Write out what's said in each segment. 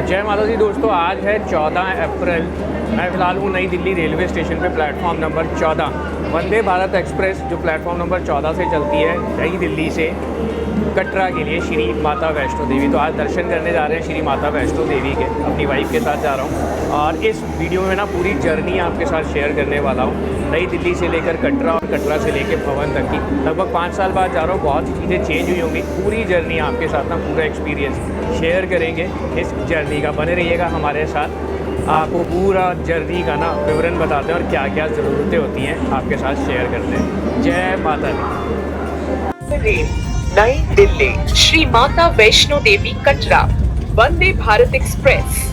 तो जय माता दी दोस्तों, आज है 14 अप्रैल। मैं फ़िलहाल हूँ नई दिल्ली रेलवे स्टेशन पे, platform number 14। Vande Bharat express जो प्लेटफॉर्म नंबर 14 से चलती है नई दिल्ली से कटरा के लिए श्री माता वैष्णो देवी। तो आज दर्शन करने जा रहे हैं श्री माता वैष्णो देवी के, अपनी वाइफ के साथ जा रहा हूँ। और इस वीडियो में ना पूरी जर्नी आपके साथ शेयर करने वाला हूँ, नई दिल्ली से लेकर कटरा और कटरा से लेकर भवन तक की। लगभग 5 साल बाद जा रहा हूँ, बहुत सी चीज़ें चेंज हुई होंगी। पूरी जर्नी आपके साथ ना पूरा एक्सपीरियंस शेयर करेंगे इस जर्नी का। बने रहिएगा हमारे साथ, आपको पूरा जर्नी का ना विवरण बताते हैं और क्या क्या ज़रूरतें होती हैं आपके साथ शेयर करते हैं। जय माता दी। नई दिल्ली श्री माता वैष्णो देवी कटरा वंदे भारत एक्सप्रेस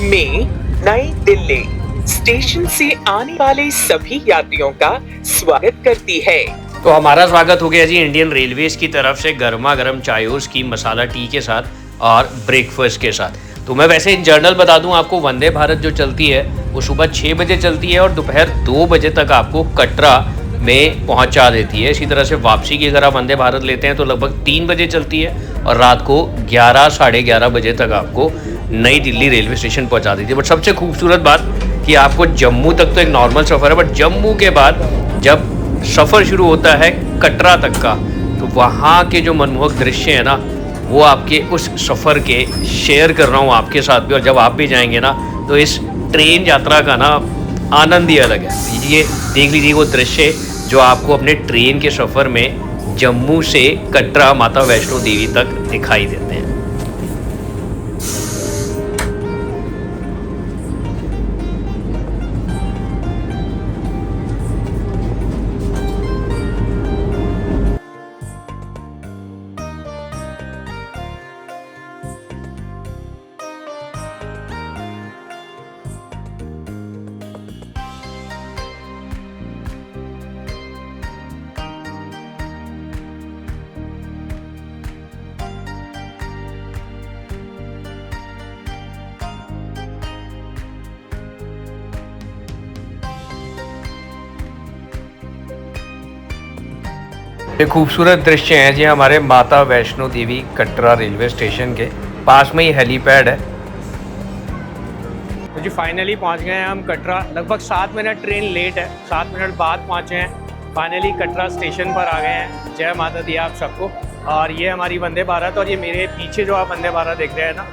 में नई दिल्ली स्टेशन से आने वाले सभी यात्रियों का स्वागत करती है। तो हमारा स्वागत हो गया जी इंडियन रेलवेज की तरफ से गर्मा गर्म चायोस की मसाला टी के साथ और ब्रेकफास्ट के साथ। तो मैं वैसे इन जर्नल बता दूं आपको, वंदे भारत जो चलती है वो सुबह 6 बजे चलती है और दोपहर 2 बजे तक आपको कटरा में पहुंचा देती है। इसी तरह से वापसी की अगर आप वंदे भारत लेते हैं तो लगभग 3 बजे चलती है और रात को 11 साढ़े 11 बजे तक आपको नई दिल्ली रेलवे स्टेशन पहुंचा देती है। बट सबसे खूबसूरत बात कि आपको जम्मू तक तो एक नॉर्मल सफ़र है, बट जम्मू के बाद जब सफ़र शुरू होता है कटरा तक का, तो वहाँ के जो मनमोहक दृश्य हैं ना, वो आपके उस सफ़र के शेयर कर रहा हूँ आपके साथ भी। और जब आप भी जाएंगे ना तो इस ट्रेन यात्रा का ना आनंद ही अलग है। ये देख लीजिए वो दृश्य जो आपको अपने ट्रेन के सफ़र में जम्मू से कटरा माता वैष्णो देवी तक दिखाई देते हैं। ये खूबसूरत दृश्य हैं जी हमारे माता वैष्णो देवी कटरा रेलवे स्टेशन के पास में ही हेलीपैड है। तो जी फाइनली पहुंच गए हैं हम कटरा। लगभग 7 मिनट ट्रेन लेट है, 7 मिनट बाद पहुंचे हैं। फाइनली कटरा स्टेशन पर आ गए हैं। जय माता दी आप सबको। और ये हमारी वंदे भारत, और ये मेरे पीछे जो आप वंदे भारत देख रहे हैं ना,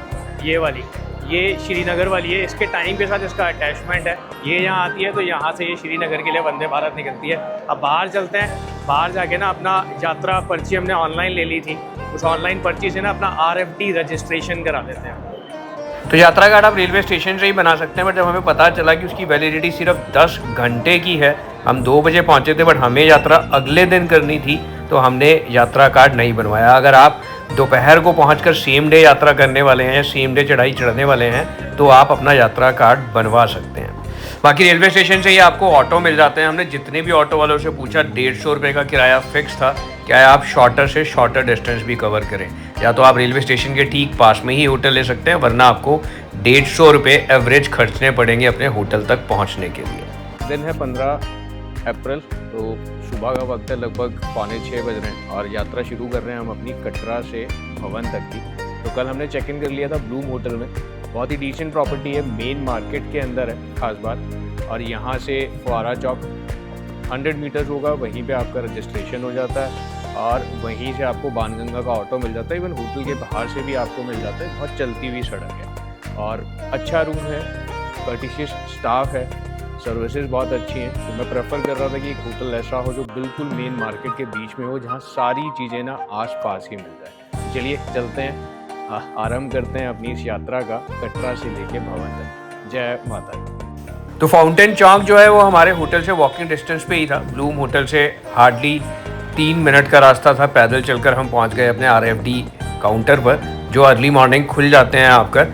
ये वाली, ये श्रीनगर वाली है। इसके टाइम के साथ इसका अटैचमेंट है। ये यहाँ आती है तो यहाँ से ये श्रीनगर के लिए वंदे भारत निकलती है। अब बाहर चलते हैं। बाहर जाके ना अपना यात्रा पर्ची हमने ऑनलाइन ले ली थी, उस ऑनलाइन पर्ची से ना अपना RFD रजिस्ट्रेशन करा लेते हैं। तो यात्रा कार्ड आप रेलवे स्टेशन से ही बना सकते हैं, बट जब हमें पता चला कि उसकी वैलिडिटी सिर्फ 10 घंटे की है, हम 2 बजे पहुँचे थे बट हमें यात्रा अगले दिन करनी थी, तो हमने यात्रा कार्ड नहीं बनवाया। अगर आप दोपहर को पहुंचकर सेम डे यात्रा करने वाले हैं या सेम डे चढ़ाई चढ़ने वाले हैं तो आप अपना यात्रा कार्ड बनवा सकते हैं। बाकी रेलवे स्टेशन से ही आपको ऑटो मिल जाते हैं। हमने जितने भी ऑटो वालों से पूछा, 150 रुपये का किराया फिक्स था। क्या है, आप शॉर्टर से शॉर्टर डिस्टेंस भी कवर करें, या तो आप रेलवे स्टेशन के ठीक पास में ही होटल ले सकते हैं, वरना आपको 150 रुपये एवरेज खर्चने पड़ेंगे अपने होटल तक पहुँचने के लिए। दिन है 15 अप्रैल, तो सुबह का वक्त है, लगभग 5:45 बज रहे हैं और यात्रा शुरू कर रहे हैं हम अपनी कटरा से भवन तक की। तो कल हमने चेक इन कर लिया था ब्लूम होटल में। बहुत ही डिसेंट प्रॉपर्टी है, मेन मार्केट के अंदर है खास बात। और यहाँ से फुआरा चौक 100 मीटर्स होगा, वहीं पे आपका रजिस्ट्रेशन हो जाता है और वहीं से आपको बाणगंगा का ऑटो मिल जाता है। इवन होटल के बाहर से भी आपको मिल जाता है। बहुत चलती हुई सड़क है और अच्छा रूम है, कर्टिशियस स्टाफ है, सर्विसेज बहुत अच्छी हैं। तो मैं प्रेफर कर रहा था कि एक होटल ऐसा हो जो बिल्कुल मेन मार्केट के बीच में हो, जहाँ सारी चीज़ें ना आस-पास ही मिल जाए। चलिए चलते हैं, आरंभ करते हैं अपनी इस यात्रा का कटरा से लेके भवन तक। जय माता दी। तो फाउंटेन चौक जो है वो हमारे होटल से वॉकिंग डिस्टेंस पे ही था। ब्लूम होटल से हार्डली 3 मिनट का रास्ता था। पैदल चलकर हम पहुंच गए अपने RFD काउंटर पर, जो अर्ली मॉर्निंग खुल जाते हैं आपका।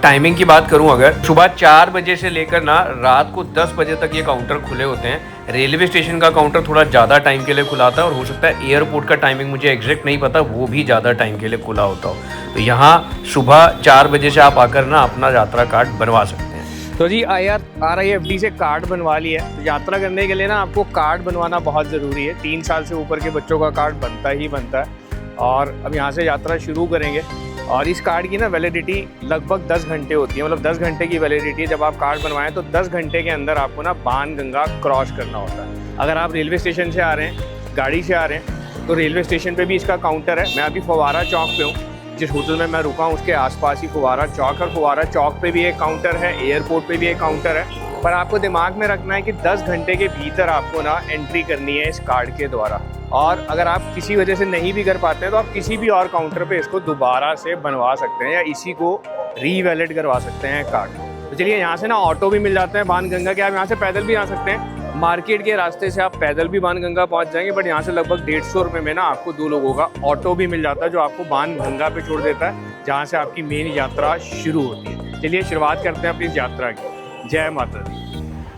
टाइमिंग की बात करूं, अगर सुबह 4 बजे से लेकर ना रात को 10 बजे तक ये काउंटर खुले होते हैं। रेलवे स्टेशन का काउंटर थोड़ा ज़्यादा टाइम के लिए खुला था और हो सकता है एयरपोर्ट का टाइमिंग मुझे एग्जैक्ट नहीं पता, वो भी ज़्यादा टाइम के लिए खुला होता हो। तो यहाँ सुबह 4 बजे से आप आकर ना अपना यात्रा कार्ड बनवा सकते हैं। तो जी RIFD से कार्ड बनवा लिया है। तो यात्रा करने के लिए ना आपको कार्ड बनवाना बहुत ज़रूरी है। 3 साल से ऊपर के बच्चों का कार्ड बनता ही बनता है। और अब यहाँ से यात्रा शुरू करेंगे। और इस कार्ड की ना वैलिडिटी लगभग 10 घंटे होती है, मतलब 10 घंटे की वैलिडिटी है। जब आप कार्ड बनवाएं तो 10 घंटे के अंदर आपको ना बाणगंगा क्रॉस करना होता है। अगर आप रेलवे स्टेशन से आ रहे हैं, गाड़ी से आ रहे हैं, तो रेलवे स्टेशन पे भी इसका काउंटर है। मैं अभी फव्वारा चौक पे हूँ, जिस होटल में मैं रुका हूँ उसके आसपास ही फव्वारा चौक है। फव्वारा चौक पे भी एक काउंटर है, एयरपोर्ट पे भी एक काउंटर है। पर आपको दिमाग में रखना है कि 10 घंटे के भीतर आपको ना एंट्री करनी है इस कार्ड के द्वारा। और अगर आप किसी वजह से नहीं भी कर पाते हैं तो आप किसी भी और काउंटर पे इसको दोबारा से बनवा सकते हैं या इसी को रीवैलिड करवा सकते हैं कार्ड। तो चलिए, यहाँ से ना ऑटो भी मिल जाते हैं बाणगंगा के। आप यहाँ से पैदल भी आ सकते हैं, मार्केट के रास्ते से आप पैदल भी बाणगंगा पहुँच जाएंगे। बट यहाँ से लगभग 150 रुपये में ना आपको 2 लोगों का ऑटो भी मिल जाता है, जो आपको बाणगंगा पे छोड़ देता है, जहाँ से आपकी मेन यात्रा शुरू होती है। चलिए शुरुआत करते हैं अपनी इस यात्रा की। जय माता दी।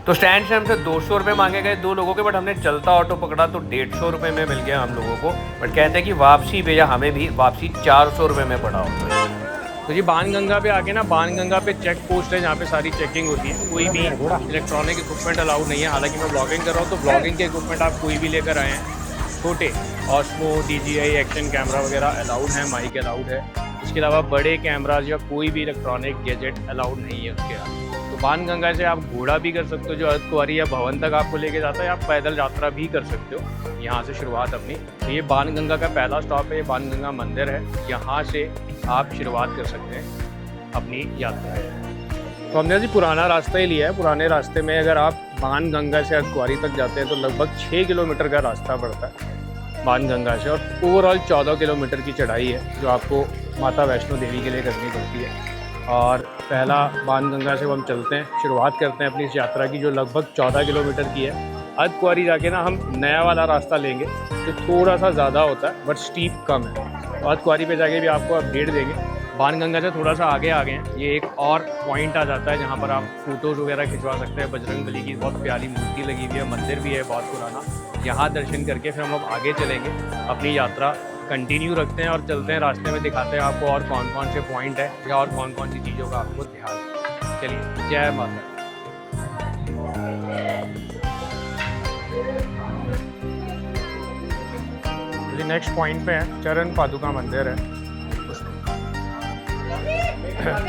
तो स्टैंड से हमसे 200 रुपये मांगे गए 2 लोगों के, बट हमने चलता ऑटो पकड़ा तो 150 रुपये में मिल गया हम लोगों को। बट कहते हैं कि वापसी भैया हमें भी वापसी 400 रुपये में पड़ा होता है। तो जी बाणगंगा पे आके ना, बाणगंगा पे चेक पोस्ट है जहाँ पे सारी चेकिंग होती है। कोई भी इलेक्ट्रॉनिक इक्विपमेंट अलाउड नहीं है। हालांकि मैं ब्लॉगिंग कर रहा हूँ तो ब्लॉगिंग के इक्विपमेंट आप कोई भी लेकर आए हैं। छोटे ऑस्मो, DJI एक्शन कैमरा वगैरह अलाउड है, माइक अलाउड है। इसके अलावा बड़े कैमराज या कोई भी इलेक्ट्रॉनिक गैजेट अलाउड नहीं है उसके यहाँ। तो बाणगंगा से आप घोड़ा भी कर सकते हो, जो अर्धकुंवारी या भवन तक आपको लेके जाता है। आप पैदल यात्रा भी कर सकते हो यहाँ से शुरुआत अपनी। तो ये बाणगंगा का पहला स्टॉप है, ये बाणगंगा मंदिर है। यहाँ से आप शुरुआत कर सकते हैं अपनी यात्रा। तो हमने जी पुराना रास्ता ही लिया है। पुराने रास्ते में अगर आप बाणगंगा से अर्धकुंवारी तक जाते हैं तो लगभग 6 किलोमीटर का रास्ता पड़ता है बाणगंगा से, और ओवरऑल 14 किलोमीटर की चढ़ाई है जो आपको माता वैष्णो देवी के लिए करनी पड़ती है। और पहला बाणगंगा से हम चलते हैं, शुरुआत करते हैं अपनी इस यात्रा की, जो लगभग 14 किलोमीटर की है। अर्धकुंवारी जाके ना हम नया वाला रास्ता लेंगे जो थोड़ा सा ज़्यादा होता है बट स्टीप कम है। तो अर्धकुंवारी पे जाके भी आपको अपडेट देंगे। बाणगंगा से थोड़ा सा आगे आ गए हैं, ये एक और पॉइंट आ जाता है जहाँ पर आप फ़ोटोज़ वगैरह खिंचवा सकते हैं। बजरंगबली की बहुत प्यारी मूर्ति लगी हुई है, मंदिर भी है बहुत पुराना। यहाँ दर्शन करके फिर हम लोग आगे चलेंगे, अपनी यात्रा कंटिन्यू रखते हैं और चलते हैं। रास्ते में दिखाते हैं आपको और कौन कौन से पॉइंट है या और कौन कौन सी चीज़ों का आपको ध्यान है। चलिए, जय माता। नेक्स्ट पॉइंट पे है चरण पादुका मंदिर है।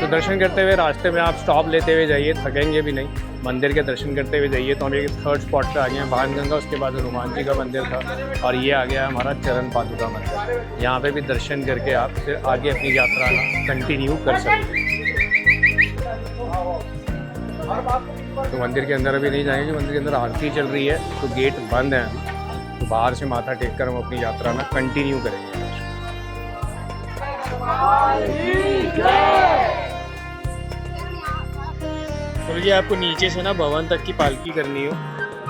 तो दर्शन करते हुए रास्ते में आप स्टॉप लेते हुए जाइए, थकेंगे भी नहीं। मंदिर के दर्शन करते हुए जाइए। तो हम एक थर्ड स्पॉट पे आ गए हैं बाणगंगा, उसके बाद हनुमान जी का मंदिर था और ये आ गया हमारा चरण पादुका मंदिर। यहाँ पे भी दर्शन करके आप फिर आगे अपनी यात्रा कंटिन्यू कर सकते हैं। तो मंदिर के अंदर अभी नहीं जाएंगे, मंदिर के अंदर आरती चल रही है तो गेट बंद है अभी। तो बाहर से माथा टेक कर हम अपनी यात्रा में कंटिन्यू करेंगे। तो ये आपको नीचे से ना भवन तक की पालकी करनी हो,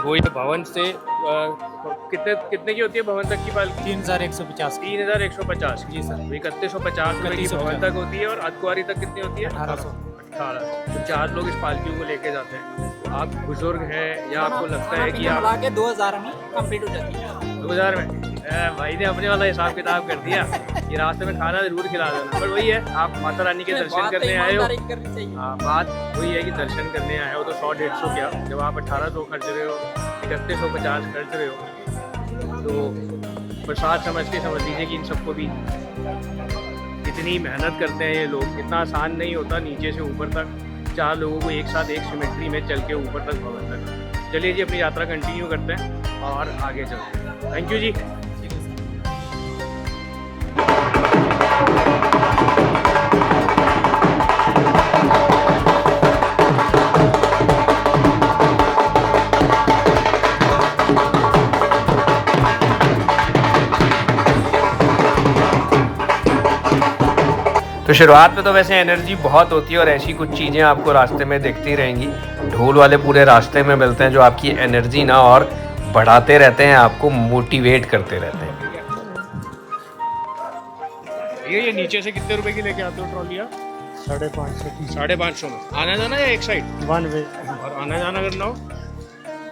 वो ये भवन से कितने की होती है भवन तक की पालकी? 3150। 3150 जी सर। 3150 रुपये की भवन तक होती है। और अर्धकुंवारी तक कितनी होती है? 1800। तो 4 लोग इस पालकी को लेके जाते हैं। आप बुजुर्ग हैं या आपको लगता है कि आप 2000 में कंप्लीट हो जाती है। 2000 में भाई ने अपने वाला हिसाब किताब कर दिया। ये रास्ते में खाना जरूर खिला देना। पर वही है, आप माता रानी के दर्शन करने आए हो। हाँ, बात वही है कि दर्शन करने आए हो तो 100-150 क्या, जब आप 1800 खर्च रहे हो, 3150 खर्च रहे हो, तो प्रसाद समझ लीजिए कि इन सबको भी इतनी मेहनत करते हैं ये लोग। इतना आसान नहीं होता नीचे से ऊपर तक 4 लोगों को एक साथ एक सिमेट्री में चल के ऊपर तक भवन तक। चलिए जी, अपनी यात्रा कंटिन्यू करते हैं और आगे चलते हैं। थैंक यू जी। तो शुरुआत में तो वैसे एनर्जी बहुत होती है और ऐसी कुछ चीज़ें आपको रास्ते में दिखती रहेंगी। ढोल वाले पूरे रास्ते में मिलते हैं जो आपकी एनर्जी ना और बढ़ाते रहते हैं, आपको मोटिवेट करते रहते हैं। ये नीचे से कितने रुपए की लेके आते हो ट्रॉलियाँ? 550। 550 में आना जाना या एक साइड? 1 वे। और आना जाना करना हो?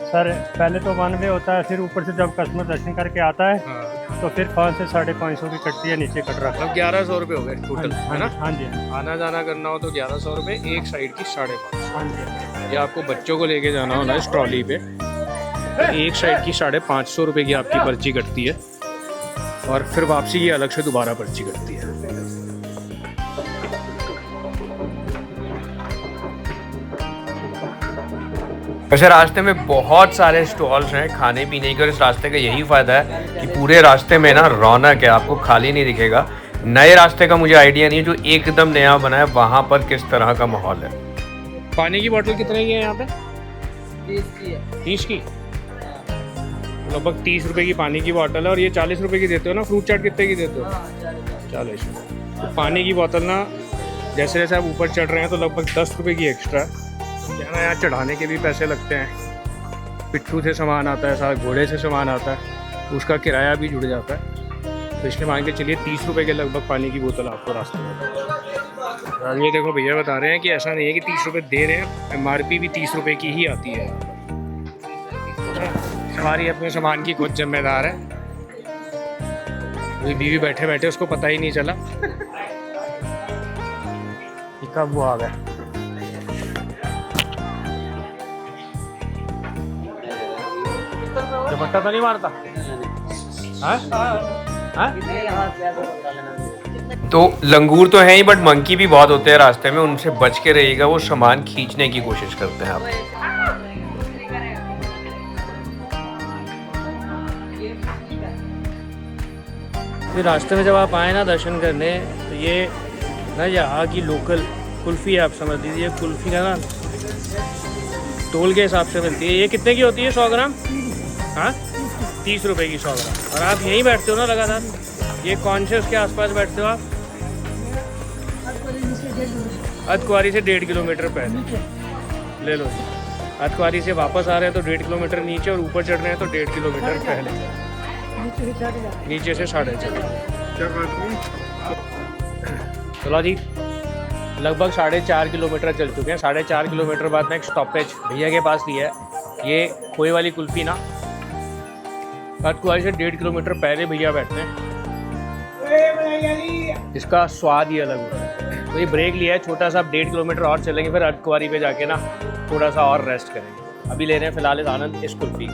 सर पहले तो 1 वे होता है, फिर ऊपर से जब कस्टमर दर्शन करके आता है तो फिर 500 से 550 की कटती है नीचे कटरा। मतलब 1100 रुपये हो गए टोटल, है ना? हाँ जी। आना जाना करना हो तो 1100 रुपये, एक साइड की 550। हाँ जी। ये आपको बच्चों को लेके जाना हो ना इस ट्रॉली पे, एक साइड की 550 रुपये की आपकी पर्ची कटती है और फिर वापसी की अलग से दोबारा पर्ची कटती है। वैसे रास्ते में बहुत सारे स्टॉल्स हैं खाने पीने के और इस रास्ते का यही फ़ायदा है कि पूरे रास्ते में ना रौनक है, आपको खाली नहीं दिखेगा। नए रास्ते का मुझे आइडिया नहीं है, जो एकदम नया बना है वहाँ पर किस तरह का माहौल है। पानी की बोतल कितने की है यहाँ पे? 30 की। लगभग 30 रुपए की पानी की बोतल है और ये 40 रुपए की देते हो ना। फ्रूट चाट कितने की देते हो? 40। तो पानी की बोतल ना जैसे जैसे आप ऊपर चढ़ रहे हैं तो लगभग 10 रुपए की एक्स्ट्रा है। ना यहाँ चढ़ाने के भी पैसे लगते हैं, पिट्ठू से सामान आता है, साथ घोड़े से सामान आता है, तो उसका किराया भी जुड़ जाता है। तो इसलिए मान के चलिए 30 रुपए के लगभग पानी की बोतल आपको रास्ते में। ये देखो भैया बता रहे हैं कि ऐसा नहीं है कि 30 रुपए दे रहे हैं, MRP भी 30 रुपए की ही आती है। हमारी अपने सामान की खुद जिम्मेदार है। बीवी बैठे बैठे उसको पता ही नहीं चला कि कब वो आ गया। दुपट्टा तो नहीं मारता? तो लंगूर तो हैं ही बट मंकी भी बहुत होते हैं रास्ते में, उनसे बच के रहिएगा, वो सामान खींचने की कोशिश करते हैं आप। फिर रास्ते में जब आप आए ना दर्शन करने, तो ये ना यहाँ की लोकल कुल्फ़ी आप समझ लीजिए। कुल्फ़ी का ना तोल के हिसाब से मिलती है। ये कितने की होती है? 100 ग्राम? हाँ, 30 रुपए की 100 ग्राम। और आप यहीं बैठते हो ना लगातार? ये कॉन्शियस के आसपास बैठते हो आप? अधकुआरी से 1.5 किलोमीटर पहले ले लो। अधकुआरी से वापस आ रहे हैं तो 1.5 किलोमीटर नीचे, और ऊपर चढ़ रहे हैं तो 1.5 किलोमीटर पहले, नीचे से 4.5। चलो जी, लगभग 4.5 किलोमीटर चल चुके हैं। 4.5 किलोमीटर बाद में एक स्टॉपेज भैया के पास लिया है। ये खोए वाली कुल्फ़ी ना अधकुआरी से 1.5 किलोमीटर पहले भैया बैठते हैं। इसका स्वाद ही अलग होता है। तो ये ब्रेक लिया है छोटा सा, 1.5 किलोमीटर और चलेंगे, फिर अधकुआरी पे जाके ना थोड़ा सा और रेस्ट करेंगे। अभी ले रहे हैं फिलहाल इस आनंद इस कुल्फ़ी।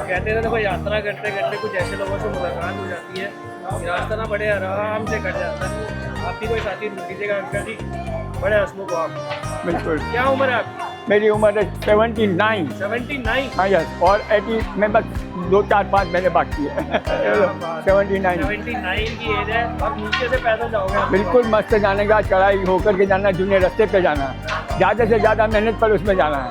कहते थे देखो, यात्रा करते करते कुछ ऐसे लोगों से मुलाकात हो जाती है, रास्ता ना बड़े आराम से कट जाता है। आप भी कोई साथी ढूंढ लीजिएगा अंकल जी, बड़े हंसमुख हो आप। बिल्कुल। क्या उम्र है आपकी? मेरी उम्र है 79। 79? हाँ यस, और 80 में बस 2-4-5 महीने बाकी है। 79 की एज है। आप नीचे से पैदल जाओगे आप? बिल्कुल मस्त जाने का, चढ़ाई होकर के जाना, जूने रास्ते पे जाना है, ज़्यादा से ज़्यादा मेहनत पर उसमें जाना है।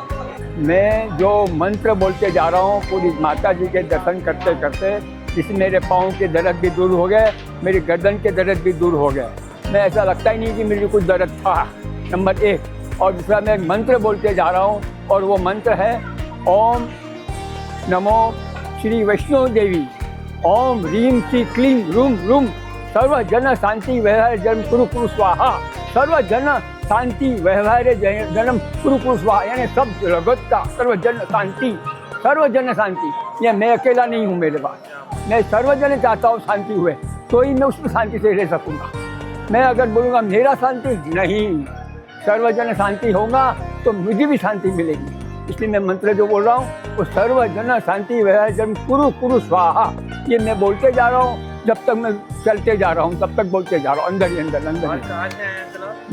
मैं जो मंत्र बोलते जा रहा हूँ, पूरी माता जी के दर्शन करते करते इससे मेरे पाँव के दर्द भी दूर हो गए, मेरी गर्दन के दर्द भी दूर हो गए। मैं ऐसा लगता ही नहीं कि मेरे कुछ दर्द था, नंबर 1। और दूसरा, मैं एक मंत्र बोलते जा रहा हूँ, और वो मंत्र है ओम नमो श्री वैष्णो देवी, ओम ह्रीं श्री क्लीं रूम रूम सर्व जन शांति व्यवहार जन्म कुरु कुरु स्वाहा, सर्व जन शांति व्यवहार जन्म कुरु कुरु स्वाहा, यानी सब जगत का सर्व जन शांति, सर्व जन शांति। ये मैं अकेला नहीं हूँ, मेरे पास मैं सर्वजन चाहता हूँ शांति हुए, तो ही मैं उसमें शांति से रह सकूँगा। मैं अगर बोलूँगा मेरा शांति नहीं, सर्वजन शांति होगा तो मुझे भी शांति मिलेगी। इसलिए मैं मंत्र जो बोल रहा हूँ वो सर्वजन शांति व्यवहार जन्म कुरु कुरु स्वाहा, ये मैं बोलते जा रहा हूँ। जब तक मैं चलते जा रहा हूँ तब तक बोलते जा रहा हूँ, अंदर ही अंदर अंदर ही।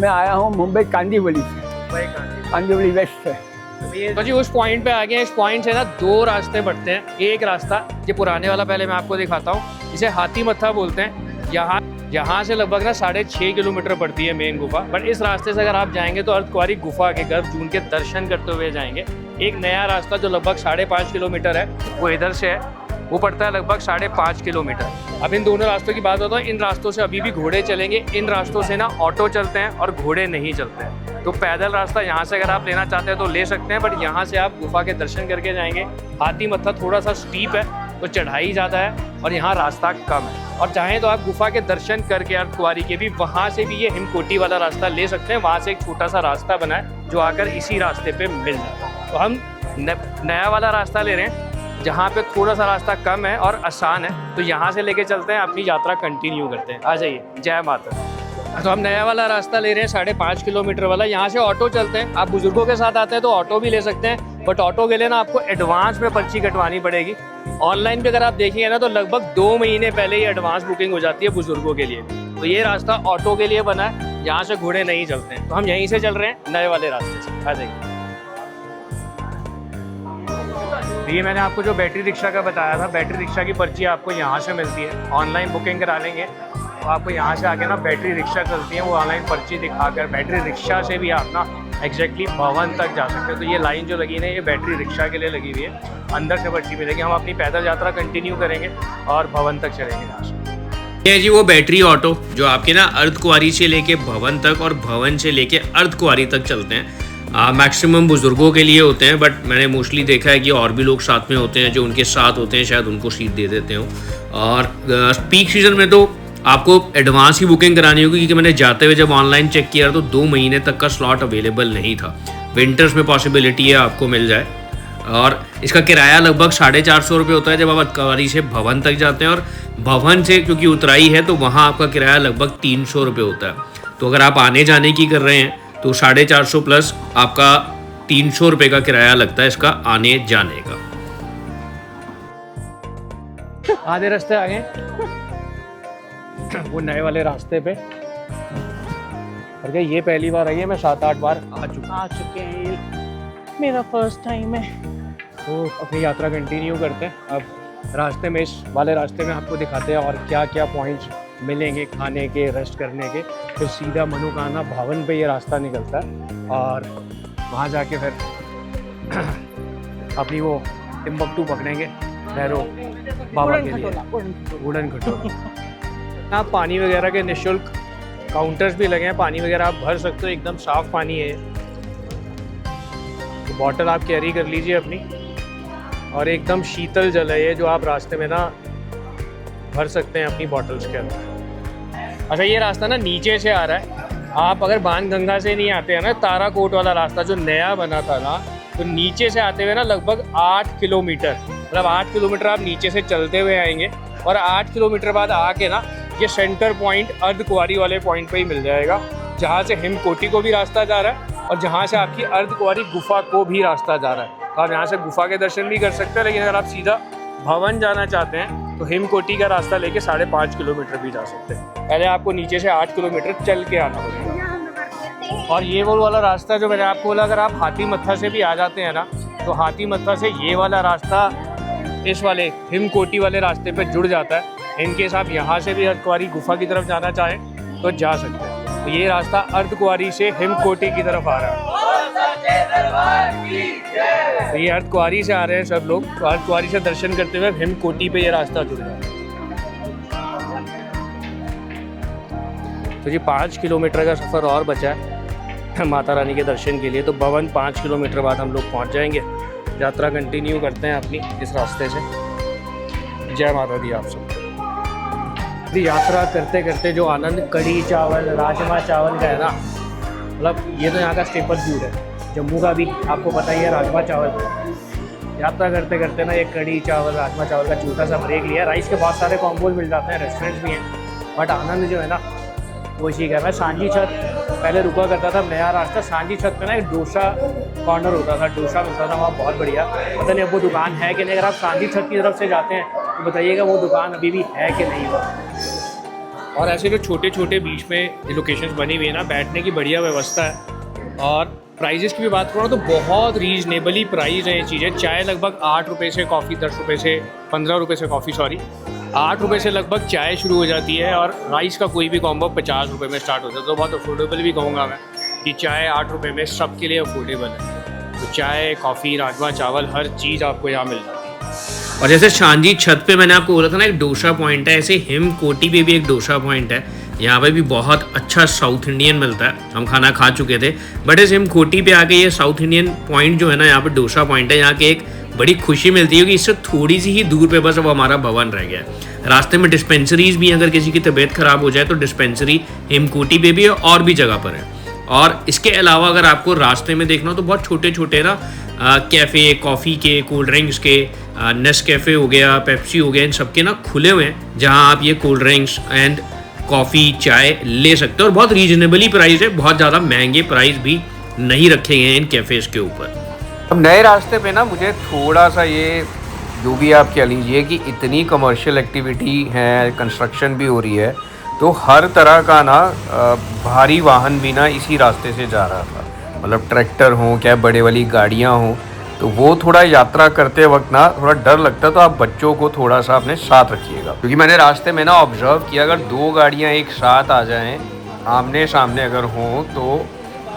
मैं आया हूँ मुंबई कांदीवली से, कांदीवली वेस्ट से। तो जी उस पॉइंट पे आ गए। इस पॉइंट से ना 2 रास्ते बढ़ते हैं। एक रास्ता ये पुराने वाला पहले मैं आपको दिखाता हूँ, इसे हाथी मत्था बोलते हैं। यहाँ से लगभग ना 6.5 किलोमीटर पड़ती है मेन गुफा। बट इस रास्ते से अगर आप जाएंगे तो अर्धकुआरी गुफा के गर्भजून के दर्शन करते हुए जाएंगे। एक नया रास्ता जो लगभग 5.5 किलोमीटर है वो इधर से है, वो पड़ता है लगभग 5.5 किलोमीटर। अब इन दोनों रास्तों की बात होता है। इन रास्तों से अभी भी घोड़े चलेंगे, इन रास्तों से ना ऑटो चलते हैं और घोड़े नहीं चलते हैं। तो पैदल रास्ता यहाँ से अगर आप लेना चाहते हैं तो ले सकते हैं, बट यहाँ से आप गुफा के दर्शन करके जाएंगे। हाथी मत्था थोड़ा सा स्टीप है तो चढ़ाई ज़्यादा है और यहाँ रास्ता कम है। और चाहें तो आप गुफा के दर्शन करके अर्धकुआरी के भी वहाँ से भी ये हिमकोटी वाला रास्ता ले सकते हैं। वहाँ से एक छोटा सा रास्ता बना है जो आकर इसी रास्ते पे मिल जाता है। तो हम नया वाला रास्ता ले रहे हैं जहाँ पे थोड़ा सा रास्ता कम है और आसान है। तो यहाँ से लेके चलते हैं, अपनी यात्रा कंटिन्यू करते हैं। आ जाइए, जय माता। तो हम नया वाला रास्ता ले रहे हैं 5.5 किलोमीटर वाला। यहाँ से ऑटो चलते हैं। आप बुजुर्गों के साथ आते हैं तो ऑटो भी ले सकते हैं, बट ऑटो के लिए ना आपको एडवांस में पर्ची कटवानी पड़ेगी। ऑनलाइन पे अगर आप देखेंगे ना तो लगभग 2 महीने पहले ही एडवांस बुकिंग हो जाती है बुजुर्गों के लिए। तो ये रास्ता ऑटो के लिए बना है, यहाँ से घोड़े नहीं चलते हैं। तो हम यहीं से चल रहे हैं नए वाले रास्ते से। आ जाइए। ये मैंने आपको जो बैटरी रिक्शा का बताया था, बैटरी रिक्शा की पर्ची आपको यहाँ से मिलती है। ऑनलाइन बुकिंग करा लेंगे तो आपको यहाँ से आके ना बैटरी रिक्शा चलती है, वो ऑनलाइन पर्ची दिखाकर बैटरी रिक्शा से भी आप ना एग्जैक्टली भवन तक जा सकते हो। तो ये लाइन जो लगी है ये बैटरी रिक्शा के लिए लगी हुई है, अंदर से पर्ची मिलेगी। हम अपनी पैदल यात्रा कंटिन्यू करेंगे और भवन तक चलेंगे यहाँ से। ये जी वो बैटरी ऑटो जो आपके ना अर्धकुंवारी से लेके भवन तक और भवन से लेके अर्धकुंवारी तक चलते हैं। मैक्सिमम बुजुर्गों के लिए होते हैं, बट मैंने मोस्टली देखा है कि और भी लोग साथ में होते हैं, जो उनके साथ होते हैं शायद उनको सीट दे देते हो। और पीक सीजन में तो आपको एडवांस ही बुकिंग करानी होगी, क्योंकि मैंने जाते हुए जब ऑनलाइन चेक किया तो 2 महीने तक का स्लॉट अवेलेबल नहीं था। विंटर्स में पॉसिबिलिटी है आपको मिल जाए। और इसका किराया लगभग 450 रुपये होता है जब आप अर्धकुंवारी से भवन तक जाते हैं, और भवन से क्योंकि उतराई है तो वहाँ आपका किराया लगभग 300 रुपये होता है। तो अगर आप आने जाने की कर रहे हैं तो 450 प्लस आपका 300 रुपये का किराया लगता है इसका आने जाने का। आधे रास्ते आ गए वो नए वाले रास्ते पे। और क्या ये पहली बार आई है, मैं 7-8 बार आ चुके हैं। मेरा फर्स्ट टाइम है। तो अपनी यात्रा कंटिन्यू करते हैं। अब रास्ते में, इस वाले रास्ते में आपको दिखाते हैं और क्या क्या पॉइंट्स मिलेंगे खाने के, रेस्ट करने के। फिर सीधा मनोकामना भवन पे ये रास्ता निकलता है और वहाँ जाके फिर अपनी वो टिम्बकटू पकड़ेंगे भैरव बाबा के लिए, वुडन खटोला। आप पानी वगैरह के निःशुल्क काउंटर्स भी लगे हैं, पानी वगैरह आप भर सकते हो, एकदम साफ़ पानी है। तो बॉटल आप कैरी कर लीजिए अपनी, और एकदम शीतल जल है ये, जो आप रास्ते में ना भर सकते हैं अपनी बॉटल्स के अंदर। अच्छा, ये रास्ता ना नीचे से आ रहा है। आप अगर बाणगंगा से नहीं आते हैं ना, ताराकोट वाला रास्ता जो नया बना था ना, तो नीचे से आते हुए ना लगभग 8 किलोमीटर, मतलब 8 किलोमीटर आप नीचे से चलते हुए आएंगे। और 8 किलोमीटर बाद आके ना ये सेंटर पॉइंट अर्धकुंवारी वाले पॉइंट पे ही मिल जाएगा, जहाँ से हिमकोटी को भी रास्ता जा रहा है और जहाँ से आपकी अर्धकुंवारी गुफा को भी रास्ता जा रहा है। तो आप यहाँ से गुफा के दर्शन भी कर सकते हैं, लेकिन अगर आप सीधा भवन जाना चाहते हैं तो हिमकोटी का रास्ता लेके 5.5 किलोमीटर भी जा सकते हैं। पहले आपको नीचे से 8 किलोमीटर चल के आना पड़ेगा। और ये वो वाला रास्ता जो मैंने आपको बोला, अगर आप हाथी मत्था से भी आ जाते हैं ना, तो हाथी मत्था से ये वाला रास्ता इस वाले हिमकोटी वाले रास्ते पे जुड़ जाता है। इनकेस आप यहाँ से भी अर्धकुंवारी गुफा की तरफ जाना चाहें तो जा सकते हैं। तो ये रास्ता अर्धकुंवारी से हिमकोटी की तरफ आ रहा है। तो ये अर्धकुंवारी से आ रहे हैं सब लोग, तो अर्धकुंवारी से दर्शन करते हुए हिमकोटी पे ये रास्ता जुड़ रहा है। तो जी 5 किलोमीटर का सफ़र और बचा है माता रानी के दर्शन के लिए। तो भवन 5 किलोमीटर बाद हम लोग पहुंच जाएंगे। यात्रा कंटिन्यू करते हैं अपनी इस रास्ते से। जय माता दी आप सबको। यात्रा करते करते जो आनंद कढ़ी चावल, राजमा चावल का है ना, मतलब ये तो यहाँ का स्टेपल फूड है। जम्मू का भी आपको पता ही है राजमा चावल। यात्रा करते करते ना ये कढ़ी चावल, राजमा चावल का छोटा सा ब्रेक लिया। राइस के बहुत सारे कॉम्बोज मिल जाते हैं, रेस्टोरेंट्स भी हैं, बट आनंद जो है ना वो ठीक है। मैं सांझी छत पहले रुका करता था, नया रास्ता सांझी छत पे ना एक डोसा कॉर्नर होता था, डोसा मिलता था वहाँ, बहुत बढ़िया। पता नहीं अब वो दुकान है कि नहीं। अगर आप सांझी छत की तरफ से जाते हैं तो बताइएगा वो दुकान अभी भी है कि नहीं हुआ। और ऐसे जो छोटे छोटे बीच में लोकेशंस बनी हुई है ना, बैठने की बढ़िया व्यवस्था है। और प्राइजेस की भी बात करूँ तो बहुत रीजनेबली प्राइस है ये चीज़ें। चाय लगभग 8 रुपये से, कॉफ़ी 10 रुपये से, 15 रुपये से कॉफ़ी, 8 रुपये से लगभग चाय शुरू हो जाती है। और राइस का कोई भी कॉम्बो 50 रुपये में स्टार्ट होता है। तो बहुत अफोर्डेबल भी कहूँगा मैं कि चाय 8 रुपये में सबके लिए अफोर्डेबल है। तो चाय, कॉफ़ी, राजमा चावल, हर चीज़ आपको यहाँ मिल जाती है। और जैसे सांझी छत पे मैंने आपको बोला था ना एक डोसा पॉइंट है, ऐसे हिमकोटी पे भी एक डोसा पॉइंट है। यहाँ पे भी बहुत अच्छा साउथ इंडियन मिलता है। हम खाना खा चुके थे, बट इस हिमकोटी पे आके ये साउथ इंडियन पॉइंट जो है ना, यहाँ पे डोसा पॉइंट है। यहाँ के एक बड़ी खुशी मिलती है कि इससे थोड़ी सी ही दूर पे बस अब हमारा भवन रह गया है। रास्ते में डिस्पेंसरीज भी, अगर किसी की तबीयत ख़राब हो जाए तो डिस्पेंसरी हिमकोटी पे भी है और भी जगह पर है। और इसके अलावा अगर आपको रास्ते में देखना हो तो बहुत छोटे छोटे ना कैफ़े, कॉफ़ी के, कोल्ड ड्रिंक्स के, नेस्कैफ़े हो गया, पेप्सी हो गया, इन सब के ना खुले हुए हैं, जहाँ आप ये कोल्ड ड्रिंक्स एंड कॉफ़ी, चाय ले सकते हो। और बहुत रीजनेबली प्राइस है, बहुत ज़्यादा महंगे प्राइस भी नहीं रखे गए हैं इन कैफ़ेज़ के ऊपर। अब नए रास्ते पे ना मुझे थोड़ा सा ये जो भी आप कह लीजिए कि इतनी कमर्शियल एक्टिविटी है, कंस्ट्रक्शन भी हो रही है, तो हर तरह का ना भारी वाहन भी ना इसी रास्ते से जा रहा था। मतलब ट्रैक्टर हों, क्या बड़े वाली गाड़ियाँ हों, तो वो थोड़ा यात्रा करते वक्त ना थोड़ा डर लगता है, तो आप बच्चों को थोड़ा सा अपने साथ रखिएगा, क्योंकि मैंने रास्ते में ना ऑब्जर्व किया अगर 2 गाड़ियाँ एक साथ आ जाएं आमने सामने अगर हों तो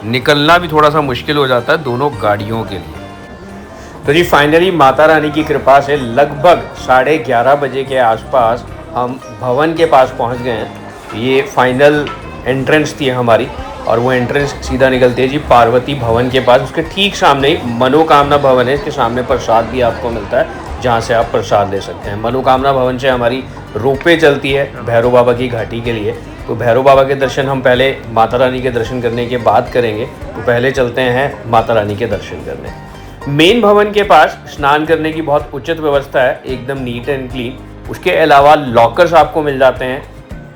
निकलना भी थोड़ा सा मुश्किल हो जाता है दोनों गाड़ियों के लिए। तो जी फाइनली माता रानी की कृपा से लगभग 11:30 बजे के आसपास हम भवन के पास पहुंच गए हैं। ये फाइनल एंट्रेंस थी हमारी और वो एंट्रेंस सीधा निकलती है जी पार्वती भवन के पास। उसके ठीक सामने ही मनोकामना भवन है, इसके सामने प्रसाद भी आपको मिलता है जहाँ से आप प्रसाद ले सकते हैं। मनोकामना भवन से हमारी रोपवे चलती है भैरव बाबा की घाटी के लिए। तो भैरव बाबा के दर्शन हम पहले माता रानी के दर्शन करने के बाद करेंगे, तो पहले चलते हैं माता रानी के दर्शन करने। मेन भवन के पास स्नान करने की बहुत उचित व्यवस्था है, एकदम नीट एंड क्लीन। उसके अलावा लॉकर्स आपको मिल जाते हैं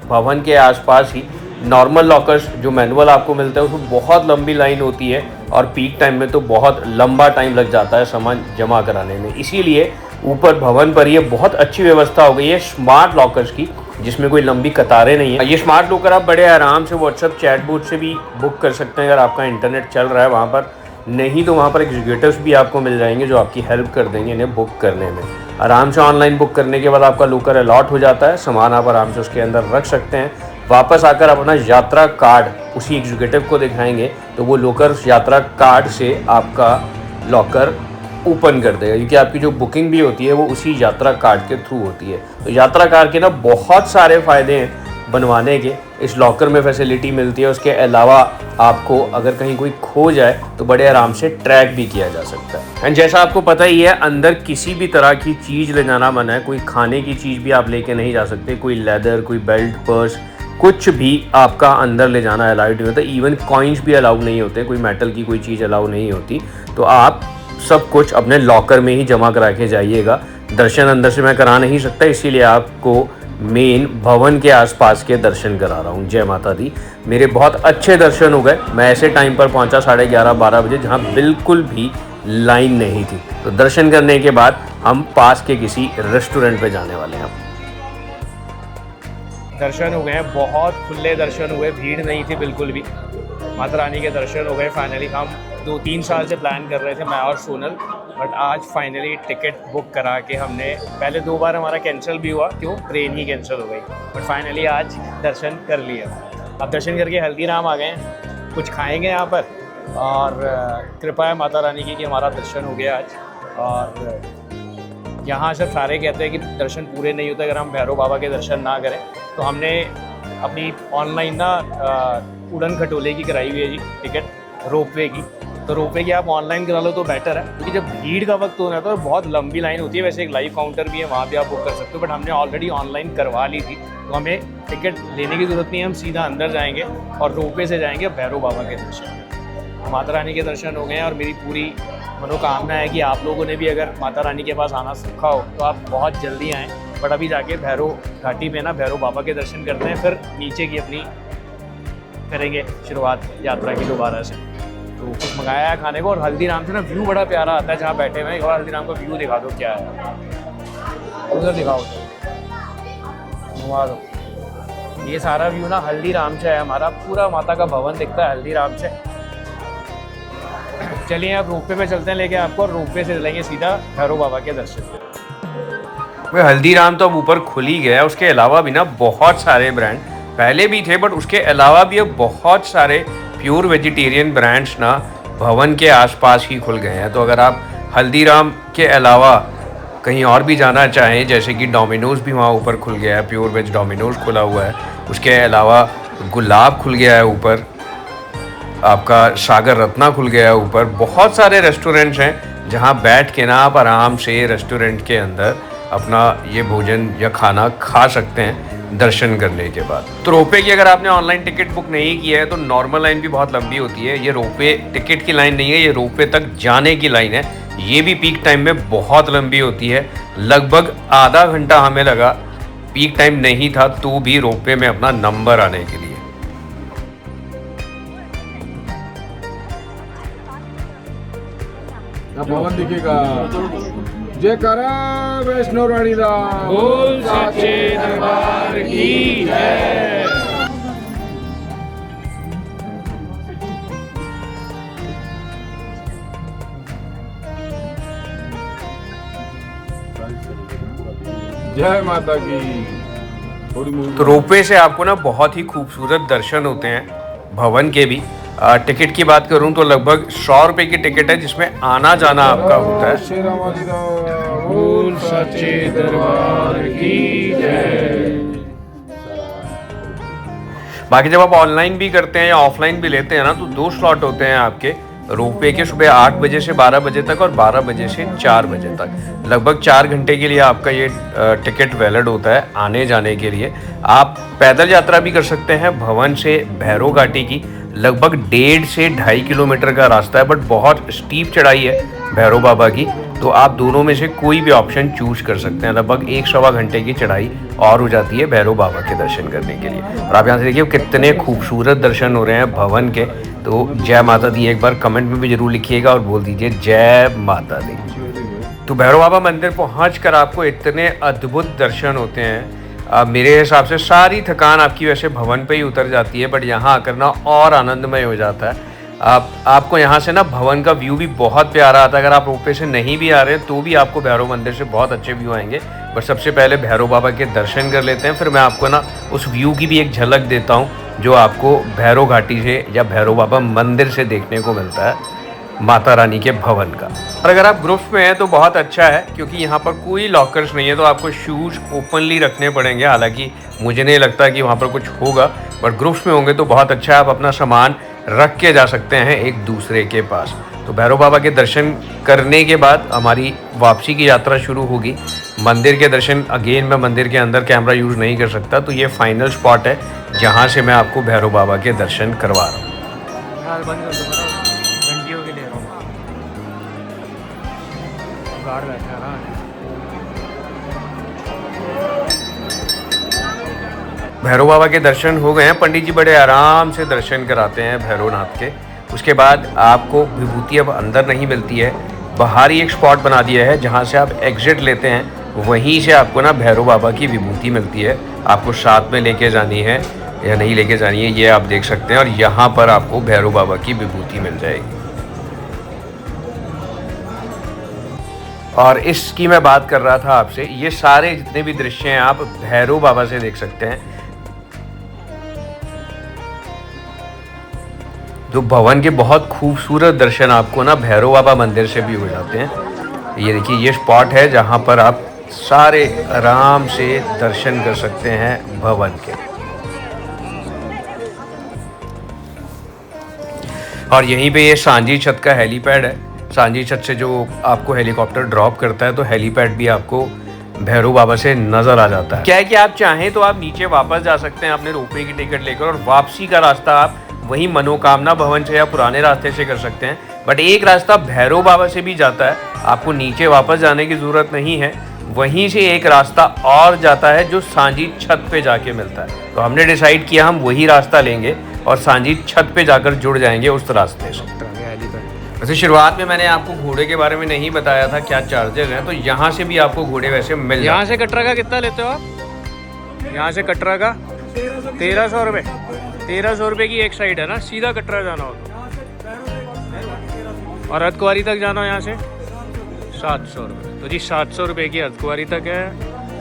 भवन के आसपास ही। नॉर्मल लॉकर्स जो मैनुअल आपको मिलता है उसमें बहुत लंबी लाइन होती है और पीक टाइम में तो बहुत लंबा टाइम लग जाता है सामान जमा कराने में। इसीलिए ऊपर भवन पर ये बहुत अच्छी व्यवस्था हो गई है स्मार्ट लॉकर्स की, जिसमें कोई लंबी कतारें नहीं है। ये स्मार्ट लॉकर आप बड़े आराम से व्हाट्सएप चैटबॉट से भी बुक कर सकते हैं अगर आपका इंटरनेट चल रहा है वहाँ पर। नहीं तो वहाँ पर एग्जीक्यूटिव्स भी आपको मिल जाएंगे जो आपकी हेल्प कर देंगे इन्हें बुक करने में। आराम से ऑनलाइन बुक करने के बाद आपका लॉकर अलॉट हो जाता है, सामान आप आराम से उसके अंदर रख सकते हैं। वापस आकर अपना यात्रा कार्ड उसी एग्जीक्यूटिव को दिखाएंगे तो वो लॉकर यात्रा कार्ड से आपका लॉकर ओपन कर देगा, क्योंकि आपकी जो बुकिंग भी होती है वो उसी यात्रा कार्ड के थ्रू होती है। तो यात्रा कार्ड के ना बहुत सारे फ़ायदे हैं बनवाने के। इस लॉकर में फैसिलिटी मिलती है, उसके अलावा आपको अगर कहीं कोई खो जाए तो बड़े आराम से ट्रैक भी किया जा सकता है। एंड जैसा आपको पता ही है अंदर किसी भी तरह की चीज़ ले जाना मना है। कोई खाने की चीज़ भी आप लेके नहीं जा सकते, कोई लेदर, कोई बेल्ट, पर्स, कुछ भी आपका अंदर ले जाना अलाउड नहीं होता। इवन कॉइन्स भी अलाउड नहीं होते, कोई मेटल की कोई चीज़ अलाउ नहीं होती। तो आप सब कुछ अपने लॉकर में ही जमा करा के जाइएगा। दर्शन अंदर से मैं करा नहीं सकता, इसीलिए आपको मेन भवन के आसपास के दर्शन करा रहा हूँ। जय माता दी। मेरे बहुत अच्छे दर्शन हो गए। मैं ऐसे टाइम पर पहुँचा 11:30-12 बजे जहाँ बिल्कुल भी लाइन नहीं थी। तो दर्शन करने के बाद हम पास के किसी रेस्टोरेंट पे जाने वाले हैं। दर्शन हो गए हैं, बहुत खुले दर्शन हुए, भीड़ नहीं थी बिल्कुल भी। माता रानी के दर्शन हो गए फाइनली। हम 2-3 साल से प्लान कर रहे थे मैं और सोनल, बट आज फाइनली टिकट बुक करा के हमने, पहले 2 बार हमारा कैंसिल भी हुआ, क्यों ट्रेन ही कैंसिल हो गई, बट फाइनली आज दर्शन कर लिया। अब दर्शन करके हल्दीराम आ गए हैं, कुछ खाएंगे यहाँ पर और कृपा है माता रानी की कि हमारा दर्शन हो गया आज। और यहाँ से सारे कहते हैं कि दर्शन पूरे नहीं होते अगर हम भैरव बाबा के दर्शन ना करें। तो हमने अपनी ऑनलाइन ना उड़न खटोले की कराई हुई है जी टिकट, रोपवे की। तो रोपवे की आप ऑनलाइन करा लो तो बेटर है, क्योंकि जब भीड़ का वक्त हो रहा है तो बहुत लंबी लाइन होती है। वैसे एक लाइव काउंटर भी है, वहाँ भी आप बुक कर सकते हो, बट हमने ऑलरेडी ऑनलाइन करवा ली थी तो हमें टिकट लेने की ज़रूरत नहीं है। हम सीधा अंदर जाएंगे और रोपवे से जाएंगे भैरव बाबा के दर्शन। माता रानी के दर्शन हो गए हैं और मेरी पूरी मनोकामना है कि आप लोगों ने भी अगर माता रानी के पास आना सीखा हो तो आप बहुत जल्दी आएँ। बट अभी जाके भैरव घाटी पे ना भैरव बाबा के दर्शन करते हैं, फिर नीचे की अपनी करेंगे शुरुआत यात्रा की दोबारा से। तो कुछ मंगाया है खाने को और हल्दीराम से ना व्यू बड़ा प्यारा आता है जहाँ बैठे हुए हैं। और हल्दीराम का व्यू दिखा दो क्या है, उधर दिखाओ, घुमा दो। ये सारा व्यू ना हल्दीराम से है, हमारा पूरा माता का भवन दिखता है हल्दीराम से। चलिए आप रोपवे पे चलते हैं लेके आपको, और रोपवे से चलेंगे सीधा भैरव बाबा के दर्शन। हल्दीराम तो अब ऊपर खुल ही गया है, उसके अलावा भी ना बहुत सारे ब्रांड पहले भी थे, बट उसके अलावा भी अब बहुत सारे प्योर वेजिटेरियन ब्रांड्स ना भवन के आसपास ही खुल गए हैं। तो अगर आप हल्दीराम के अलावा कहीं और भी जाना चाहें, जैसे कि डोमिनोज़ भी वहाँ ऊपर खुल गया है, प्योर वेज डोमिनोज़ खुला हुआ है। उसके अलावा गुलाब खुल गया है ऊपर, आपका सागर रत्ना खुल गया है ऊपर। बहुत सारे रेस्टोरेंट्स हैं जहाँ बैठ के ना आप आराम से रेस्टोरेंट के अंदर अपना ये भोजन या खाना खा सकते हैं दर्शन करने के बाद। तो रोपवे की अगर आपने ऑनलाइन टिकट बुक नहीं किया है तो नॉर्मल लाइन भी बहुत लंबी होती है। ये रोपवे टिकट की लाइन नहीं है, ये रोपवे तक जाने की लाइन है। ये भी पीक टाइम में बहुत लंबी होती है, लगभग आधा घंटा हमें लगा। पीक टाइम नहीं था तो भी रोपवे में अपना नंबर आने के लिए। भवन दिखेगा। जयकारा वैष्णो रानी दा बोल सच्चे दरबार की जय। जय माता की। थोड़ी मूवी तो रोपवे से आपको ना बहुत ही खूबसूरत दर्शन होते हैं भवन के भी। टिकट की बात करूं तो लगभग 100 रुपए की टिकट है, जिसमें आना जाना आपका होता है। शेरा वाली दा बोल सच्चे दरबार की जय। बाकी जब आप ऑनलाइन भी करते हैं या ऑफलाइन भी लेते हैं ना, तो 2 स्लॉट होते हैं आपके रोपवे के, सुबह 8 बजे से 12 बजे तक और 12 बजे से 4 बजे तक। लगभग 4 घंटे के लिए आपका ये टिकट वैलिड होता है आने जाने के लिए। आप पैदल यात्रा भी कर सकते हैं भवन से भैरव घाटी की। लगभग 1.5 से 2.5 किलोमीटर का रास्ता है, बट बहुत स्टीप चढ़ाई है भैरव बाबा की। तो आप दोनों में से कोई भी ऑप्शन चूज कर सकते हैं। लगभग 1-1.25 घंटे की चढ़ाई और हो जाती है भैरव बाबा के दर्शन करने के लिए। और आप यहाँ से देखिए कितने खूबसूरत दर्शन हो रहे हैं भवन के। तो जय माता दी एक बार कमेंट में भी जरूर लिखिएगा और बोल दीजिए जय माता दी। तो भैरव बाबा मंदिर पहुँच कर आपको इतने अद्भुत दर्शन होते हैं। मेरे हिसाब से सारी थकान आपकी वैसे भवन पे ही उतर जाती है, बट यहाँ आकर ना और आनंदमय हो जाता है। आपको यहाँ से ना भवन का व्यू भी बहुत प्यारा आता है। अगर आप रोपवे से नहीं भी आ रहे हैं तो भी आपको भैरव मंदिर से बहुत अच्छे व्यू आएंगे। बट सबसे पहले भैरव बाबा के दर्शन कर लेते हैं, फिर मैं आपको ना उस व्यू की भी एक झलक देता हूँ जो आपको भैरव घाटी से या भैरव बाबा मंदिर से देखने को मिलता है माता रानी के भवन का। और अगर आप ग्रुप्स में हैं तो बहुत अच्छा है, क्योंकि यहाँ पर कोई लॉकर्स नहीं है, तो आपको शूज़ ओपनली रखने पड़ेंगे। हालांकि मुझे नहीं लगता कि वहाँ पर कुछ होगा, बट ग्रुप्स में होंगे तो बहुत अच्छा है। आप अपना सामान रख के जा सकते हैं एक दूसरे के पास। तो भैरव बाबा के दर्शन करने के बाद हमारी वापसी की यात्रा शुरू होगी। मंदिर के दर्शन अगेन मैं मंदिर के अंदर कैमरा यूज़ नहीं कर सकता, तो ये फाइनल स्पॉट है जहाँ से मैं आपको भैरव बाबा के दर्शन करवा रहा हूँ। भैरव बाबा के दर्शन हो गए हैं। पंडित जी बड़े आराम से दर्शन कराते हैं भैरवनाथ के। उसके बाद आपको विभूति अब अंदर नहीं मिलती है, बाहर ही एक स्पॉट बना दिया है जहाँ से आप एग्जिट लेते हैं, वहीं से आपको ना भैरव बाबा की विभूति मिलती है। आपको साथ में लेके जानी है या नहीं लेके जानी है ये आप देख सकते हैं, और यहाँ पर आपको भैरव बाबा की विभूति मिल जाएगी। और इसकी मैं बात कर रहा था आपसे, ये सारे जितने भी दृश्य हैं आप भैरव बाबा से देख सकते हैं। तो भवन के बहुत खूबसूरत दर्शन आपको ना भैरव बाबा मंदिर से भी हो जाते हैं। ये देखिए ये स्पॉट है जहाँ पर आप सारे आराम से दर्शन कर सकते हैं भवन के। और यहीं पे ये सांझी छत का हेलीपैड है। सांझी छत से जो आपको हेलीकॉप्टर ड्रॉप करता है, तो हेलीपैड भी आपको भैरव बाबा से नज़र आ जाता है। क्या है कि आप चाहें तो आप नीचे वापस जा सकते हैं अपने रोपवे की टिकट लेकर, और वापसी का रास्ता आप वही मनोकामना भवन से या पुराने रास्ते से कर सकते हैं। बट एक रास्ता भैरव बाबा से भी जाता है, आपको नीचे वापस जाने की ज़रूरत नहीं है। वहीं से एक रास्ता और जाता है जो सांझी छत पे जाके मिलता है। तो हमने डिसाइड किया हम वही रास्ता लेंगे और सांझी छत पे जाकर जुड़ जाएंगे उस रास्ते से। वैसे शुरुआत में मैंने आपको घोड़े के बारे में नहीं बताया था क्या चार्जेस हैं, तो यहाँ से भी आपको घोड़े वैसे मिल जाते हैं। यहाँ से कटरा का कितना लेते हो आप? यहाँ से कटरा का 1300 रुपये। 1300 रुपये की एक साइड है ना, सीधा कटरा जाना हो तो। और अर्धकुंवारी तक जाना हो यहाँ से 700 रुपये। तो जी 700 रुपये की अर्धकुंवारी तक है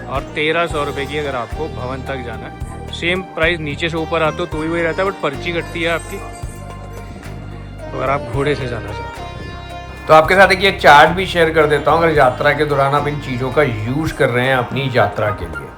और 1300 रुपये की अगर आपको भवन तक जाना है। सेम प्राइस नीचे से ऊपर आते हो तो ही वही रहता है, बट पर्ची कटती है आपकी अगर आप घोड़े से जाना चाहते हो। तो आपके साथ एक ये चार्ट भी शेयर कर देता हूँ, अगर यात्रा के दौरान आप इन चीज़ों का यूज़ कर रहे हैं अपनी यात्रा के लिए।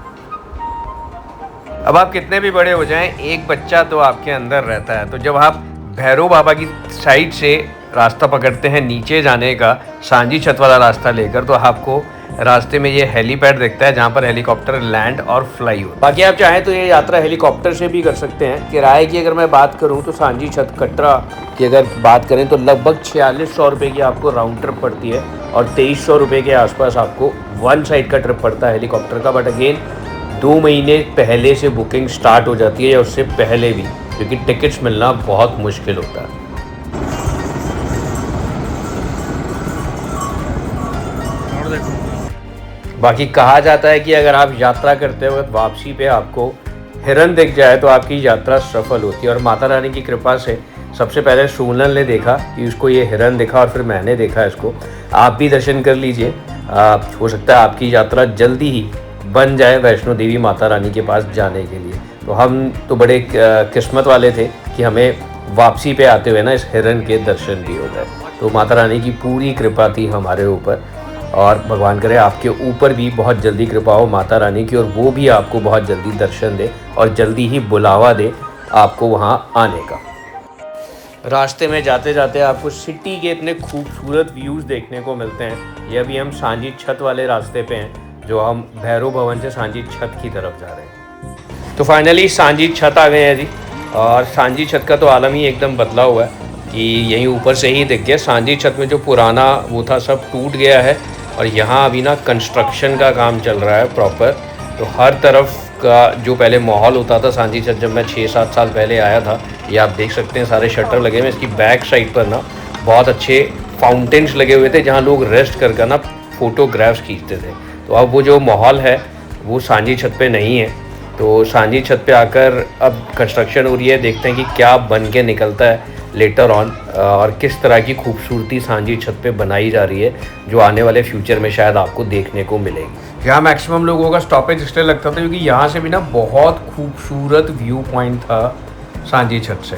अब आप कितने भी बड़े हो जाएं, एक बच्चा तो आपके अंदर रहता है। तो जब आप भैरव बाबा की साइड से रास्ता पकड़ते हैं नीचे जाने का, सांझी छत वाला रास्ता लेकर, तो आपको रास्ते में ये हेलीपैड दिखता है जहाँ पर हेलीकॉप्टर लैंड और फ्लाई हो। बाकी आप चाहें तो ये यात्रा हेलीकॉप्टर से भी कर सकते हैं। किराए की अगर मैं बात करूँ तो सांझी छत कटरा की अगर बात करें तो लगभग 4600 रुपये की आपको राउंड ट्रिप पड़ती है और 2300 रुपये के आसपास आपको वन साइड का ट्रिप पड़ता है हेलीकॉप्टर का। बट अगेन 2 महीने पहले से बुकिंग स्टार्ट हो जाती है या उससे पहले भी, क्योंकि टिकट्स मिलना बहुत मुश्किल होता है। बाकी कहा जाता है कि अगर आप यात्रा करते वक्त वापसी पे आपको हिरन दिख जाए तो आपकी यात्रा सफल होती है। और माता रानी की कृपा से सबसे पहले सोनल ने देखा कि उसको ये हिरन दिखा और फिर मैंने देखा इसको। आप भी दर्शन कर लीजिए, हो सकता है आपकी यात्रा जल्दी ही बन जाए वैष्णो देवी माता रानी के पास जाने के लिए। तो हम तो बड़े किस्मत वाले थे कि हमें वापसी पे आते हुए ना इस हिरण के दर्शन भी हो गए। तो माता रानी की पूरी कृपा थी हमारे ऊपर, और भगवान करे आपके ऊपर भी बहुत जल्दी कृपा हो माता रानी की, और वो भी आपको बहुत जल्दी दर्शन दे और जल्दी ही बुलावा दे आपको वहाँ आने का। रास्ते में जाते जाते आपको सिटी के इतने खूबसूरत व्यूज़ देखने को मिलते हैं। ये अभी हम सांझी छत वाले रास्ते पे हैं, जो हम भैरव भवन से सांझी छत की तरफ जा रहे हैं। तो फाइनली सांझी छत आ गए हैं जी, और सांझी छत का तो आलम ही एकदम बदला हुआ है कि यहीं ऊपर से ही दिख गया। सांझी छत में जो पुराना वो था सब टूट गया है, और यहाँ अभी ना कंस्ट्रक्शन का काम चल रहा है प्रॉपर। तो हर तरफ का जो पहले माहौल होता था सांझी छत, जब मैं 6-7 साल पहले आया था, ये आप देख सकते हैं सारे शटर लगे हुए। इसकी बैक साइड पर ना बहुत अच्छे फाउंटेन्स लगे हुए थे जहाँ लोग रेस्ट कर ना फ़ोटोग्राफ्स खींचते थे। तो अब वो जो माहौल है वो सांझी छत पे नहीं है। तो सांझी छत पे आकर अब कंस्ट्रक्शन हो रही है, देखते हैं कि क्या बन के निकलता है लेटर ऑन, और किस तरह की खूबसूरती सांझी छत पे बनाई जा रही है, जो आने वाले फ्यूचर में शायद आपको देखने को मिलेगी। यहाँ मैक्सिमम लोगों का स्टॉपेज इसलिए लगता था क्योंकि यहाँ से भी ना बहुत खूबसूरत व्यू पॉइंट था सांझी छत से।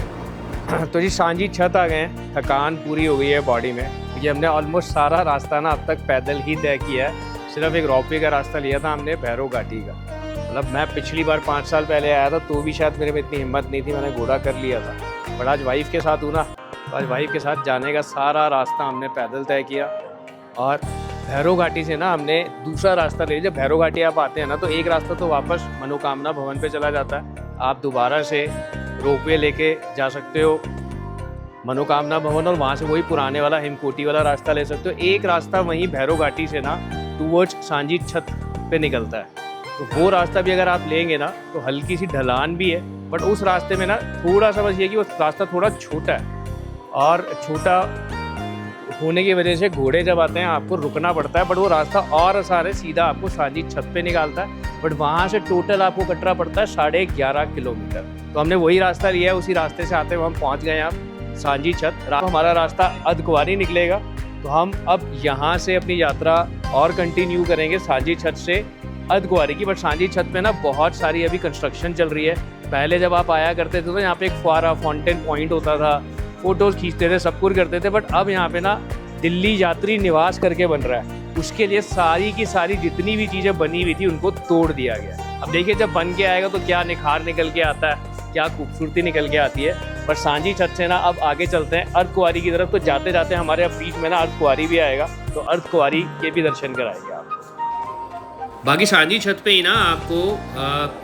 तो जी सांझी छत आ गए हैं, थकान पूरी हो गई है बॉडी में, क्योंकि हमने ऑलमोस्ट सारा रास्ता ना अब तक पैदल ही तय किया है। सिर्फ एक रोपवे का रास्ता लिया था हमने भैरव घाटी का। मतलब मैं पिछली बार 5 साल पहले आया था तो भी शायद मेरे में इतनी हिम्मत नहीं थी, मैंने घोड़ा कर लिया था। बट आज वाइफ के साथ हूँ ना, तो आज वाइफ के साथ जाने का सारा रास्ता हमने पैदल तय किया। और भैरव घाटी से ना हमने दूसरा रास्ता ले लिया। जब भैरव घाटी आप आते हैं ना तो एक रास्ता तो वापस मनोकामना भवन पे चला जाता है, आप दोबारा से रोपवे लेके जा सकते हो मनोकामना भवन, और वहाँ से वही पुराने वाला हिमकोटी वाला रास्ता ले सकते हो। एक रास्ता वहीं भैरव घाटी से ना टूवर्ड्स सांझी छत पे निकलता है, तो वो रास्ता भी अगर आप लेंगे ना तो हल्की सी ढलान भी है, बट उस रास्ते में ना थोड़ा सा बस ये कि वो रास्ता थोड़ा छोटा है, और छोटा होने की वजह से घोड़े जब आते हैं आपको रुकना पड़ता है। बट वो रास्ता और आसान है, सीधा आपको सांझी छत पे निकालता है। बट वहाँ से टोटल आपको कटरा पड़ता है 11.5 किलोमीटर। तो हमने वही रास्ता लिया है, उसी रास्ते से आते हुए हम पहुँच गए आप सांझी छत। हमारा रास्ता अर्धकुंवारी निकलेगा, तो हम अब यहाँ से अपनी यात्रा और कंटिन्यू करेंगे सांझी छत से अर्धकुंवारी की। बट सांझी छत पे ना बहुत सारी अभी कंस्ट्रक्शन चल रही है। पहले जब आप आया करते थे तो यहाँ पे एक फुआरा फाउंटेन पॉइंट होता था, फोटोज़ खींचते थे, सब कुछ करते थे। बट अब यहाँ पे ना दिल्ली यात्री निवास करके बन रहा है, उसके लिए सारी की सारी जितनी भी चीज़ें बनी हुई थी उनको तोड़ दिया गया। अब देखिए जब बन के आएगा तो क्या निखार निकल के आता है, क्या खूबसूरती निकल के आती है। पर सांझी छत से ना अब आगे चलते हैं अर्धकुंवारी की तरफ। तो जाते जाते हमारे अब बीच में ना अर्धकुंवारी भी आएगा, तो अर्धकुंवारी के भी दर्शन कराएंगे आप। बाकी सांझी छत पे ही ना आपको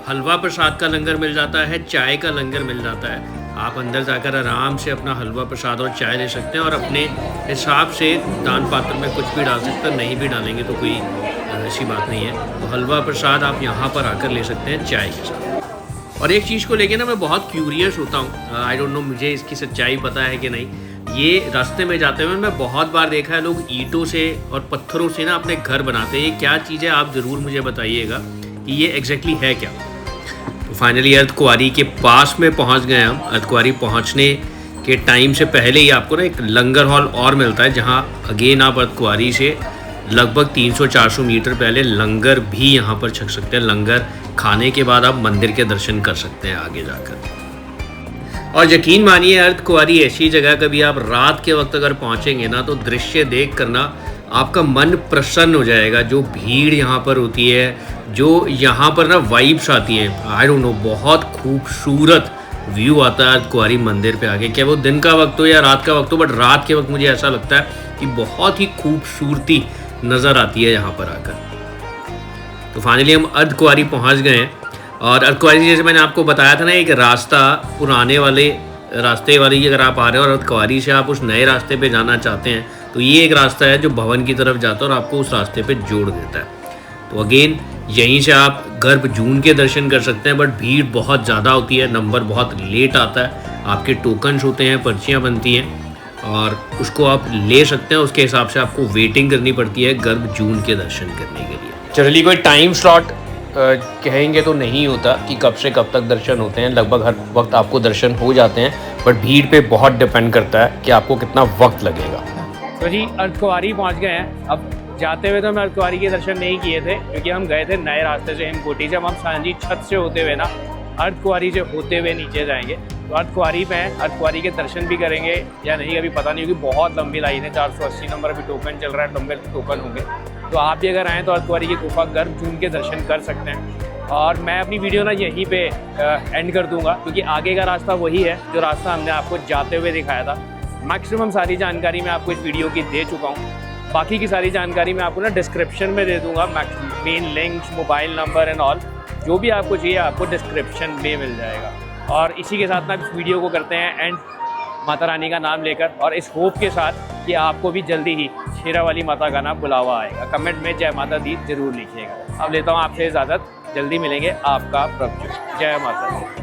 हलवा प्रसाद का लंगर मिल जाता है, चाय का लंगर मिल जाता है। आप अंदर जाकर आराम से अपना हलवा प्रसाद और चाय ले सकते हैं, और अपने हिसाब से दान पात्र में कुछ भी डाल सकते हैं, नहीं भी डालेंगे तो कोई ऐसी बात नहीं है। तो हलवा प्रसाद आप यहाँ पर आकर ले सकते हैं चाय के साथ। और एक चीज़ को लेके ना मैं बहुत क्यूरियस होता हूँ, आई डोंट नो मुझे इसकी सच्चाई पता है कि नहीं। ये रास्ते में जाते हुए मैं बहुत बार देखा है लोग ईंटों से और पत्थरों से ना अपने घर बनाते हैं। ये क्या चीज़ है आप ज़रूर मुझे बताइएगा कि ये एग्जैक्टली है क्या। तो फाइनली अर्धकुंवारी के पास में पहुंच गए हम। अर्धकुंवारी पहुंचने के टाइम से पहले ही आपको ना एक लंगर हॉल और मिलता है, जहां अगेन आप अर्धकुंवारी से लगभग 300-400 मीटर पहले लंगर भी यहाँ पर छक सकते हैं। लंगर खाने के बाद आप मंदिर के दर्शन कर सकते हैं आगे जाकर। और यकीन मानिए अर्धकुंवारी ऐसी जगह कभी आप रात के वक्त अगर पहुँचेंगे ना तो दृश्य देख कर ना आपका मन प्रसन्न हो जाएगा। जो भीड़ यहाँ पर होती है, जो यहाँ पर ना वाइब्स आती हैं, आई डोंट नो, बहुत खूबसूरत व्यू आता है अर्धकुंवारी मंदिर पे आके। क्या वो दिन का वक्त हो या रात का वक्त हो, बट रात के वक्त मुझे ऐसा लगता है कि बहुत ही खूबसूरती नज़र आती है यहाँ पर आकर। तो फाइनली हम अर्धकुंवारी पहुँच गए हैं। और अर्धकुंवारी जैसे मैंने आपको बताया था ना, एक रास्ता पुराने वाले रास्ते वाली अगर आप आ रहे हो और अर्धकुंवारी से आप उस नए रास्ते पे जाना चाहते हैं तो ये एक रास्ता है जो भवन की तरफ जाता है और आपको उस रास्ते पे जोड़ देता है। तो अगेन यहीं से आप गर्भ जून के दर्शन कर सकते हैं, बट भीड़ बहुत ज़्यादा होती है, नंबर बहुत लेट आता है। आपके टोकन्स होते हैं, पर्चियाँ बनती हैं और उसको आप ले सकते हैं। उसके हिसाब से आपको वेटिंग करनी पड़ती है गर्भ जून के दर्शन करने के लिए। जनरली कोई टाइम स्लॉट कहेंगे तो नहीं होता कि कब से कब तक दर्शन होते हैं, लगभग हर वक्त आपको दर्शन हो जाते हैं, बट भीड़ पे बहुत डिपेंड करता है कि आपको कितना वक्त लगेगा। तो जी अर्धकुंवारी पहुँच गए हैं। अब जाते हुए तो हम अर्धकुंवारी के दर्शन नहीं किए थे क्योंकि हम गए थे नए रास्ते से हेमकोटी से। हम सांझी छत से होते हुए ना अर्धकुंवारी से होते हुए नीचे जाएंगे। तो अर्धकुंवारी में अर्धकुंवारी के दर्शन भी करेंगे या नहीं अभी पता नहीं, क्योंकि बहुत लंबी लाइन है। 480 नंबर अभी टोकन चल रहा है, लंबे टोकन होंगे। तो आप भी अगर आएँ तो अर्धकुंवारी की गुफा गर्भ जून के दर्शन कर सकते हैं। और मैं अपनी वीडियो ना यहीं पे एंड कर दूंगा क्योंकि आगे का रास्ता वही है जो रास्ता हमने आपको जाते हुए दिखाया था। मैक्सिमम सारी जानकारी मैं आपको इस वीडियो की दे चुका हूँ। बाकी की सारी जानकारी मैं आपको ना डिस्क्रिप्शन में दे दूंगा, main links, mobile number and all, जो भी आपको चाहिए आपको डिस्क्रिप्शन में मिल जाएगा। और इसी के साथ ना इस वीडियो को करते हैं एंड माता रानी का नाम लेकर, और इस होप के साथ कि आपको भी जल्दी ही शेरा वाली माता का ना बुलावा आएगा। कमेंट में जय माता दी जरूर लिखिएगा। अब लेता हूँ आपसे इजाज़त, जल्दी मिलेंगे। आपका प्रभु। जय माता दी।